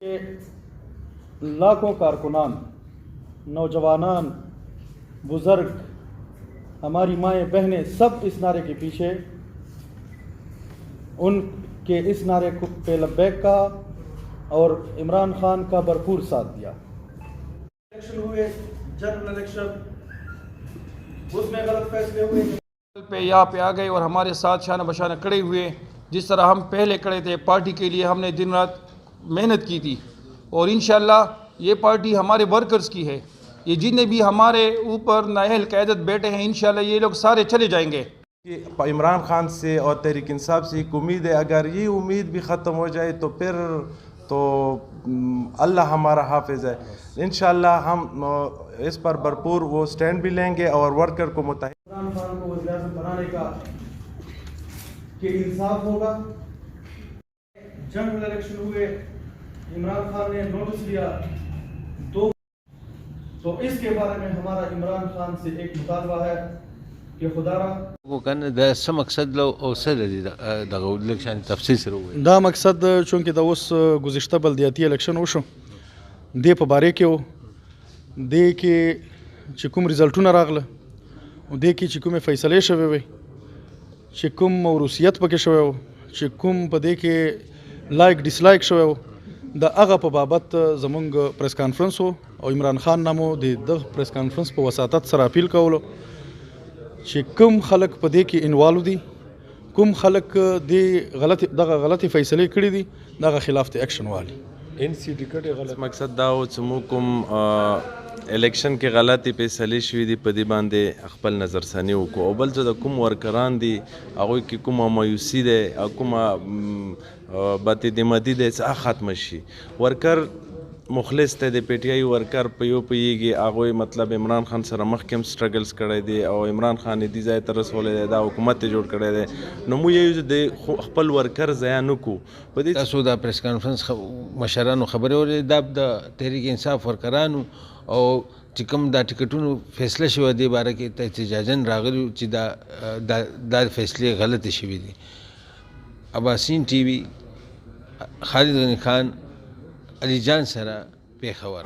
लाखों कारकुनान, नौजवानान, बुज़ुर्ग, हमारी माएँ बहनें सब इस नारे के पीछे, उनके इस नारे को पे लब्बैक का और इमरान खान का भरपूर साथ दिया। इलेक्शन हुए, जनरल इलेक्शन, उसमें गलत फैसले हुए पे यहाँ पे आ गए और हमारे साथ शान बशान खड़े हुए। जिस तरह हम पहले खड़े थे पार्टी के लिए, हमने दिन रात मेहनत की थी और इंशाअल्लाह ये पार्टी हमारे वर्कर्स की है। ये जितने भी हमारे ऊपर नाअहल क़यादत बैठे हैं इंशाअल्लाह ये लोग सारे चले जाएंगे। इमरान खान से और तहरीक इंसाफ से एक उम्मीद है, अगर ये उम्मीद भी ख़त्म हो जाए तो फिर तो अल्लाह हमारा हाफिज़ है। इंशाअल्लाह हम इस पर भरपूर वो स्टैंड भी लेंगे और वर्कर को मुतहिद इमरान खान को वज़ीर-ए-आज़म बनाने का कि इंसाफ होगा। जनरल इलेक्शन हुए, इमरान खान ने नोटिस लिया तो इसके बारे में हमारा इमरान खान से एक मुतालबा है कि खुदारा वो कहने दा स मकसद लो और सर दगा इलेक्शन तफसील से हुए दा मकसद चूँकि दा उस गुज़िश्ता बल्दियाती इलेक्शन वशो दे पे बारे के हो दे के چې کوم रिजल्टونه راغله او دې کې چې کومې فیصلې شوې وي چې کوم موروثیت پکې شوی و چې کوم په دې کې لایک ډسلایک شوی و د هغه په بابت زمونږ پریس کانفرنس و او عمران خان نامو د پریس کانفرنس په وساطت سره اپیل کولو چې کوم خلک په دې کې انوالو دي، کوم خلک دغه غلطي فیصلې کړي دي، دغه خلاف د اکشن والی NCD کټه غلط مقصد دا و چې مو کوم الیکشن کې غلطي فیصلې شوې دي په دې باندې خپل نظر ثاني وکړو او بل څه د کوم ورکران دي هغه کې کومه مایوسي ده او کومه بدعمتي ده څه ختم شي. ورکر مخلص ته د پی ټی آی ورکر په یو پیږي هغه مطلب عمران خان سره مخکې سټرګلز کړی دی او عمران خان دې ځای ته رسولی دی، دا حکومت جوړ کړی دی، نو موږ یو د خپل ورکر ضایع نه کړو. په دې تاسو دا پریس کانفرنس مشرانو خبرې اورېدې دا د تحریک انصاف ورکرانو او چې کوم دا ټکټونو فیصله شوی دی باره کې ته احتجاجاً راغلي چې دا فیصلې غلطې شوي دي. اباسین ټي وي، خالد غني خان، علی جان سره، پیښور.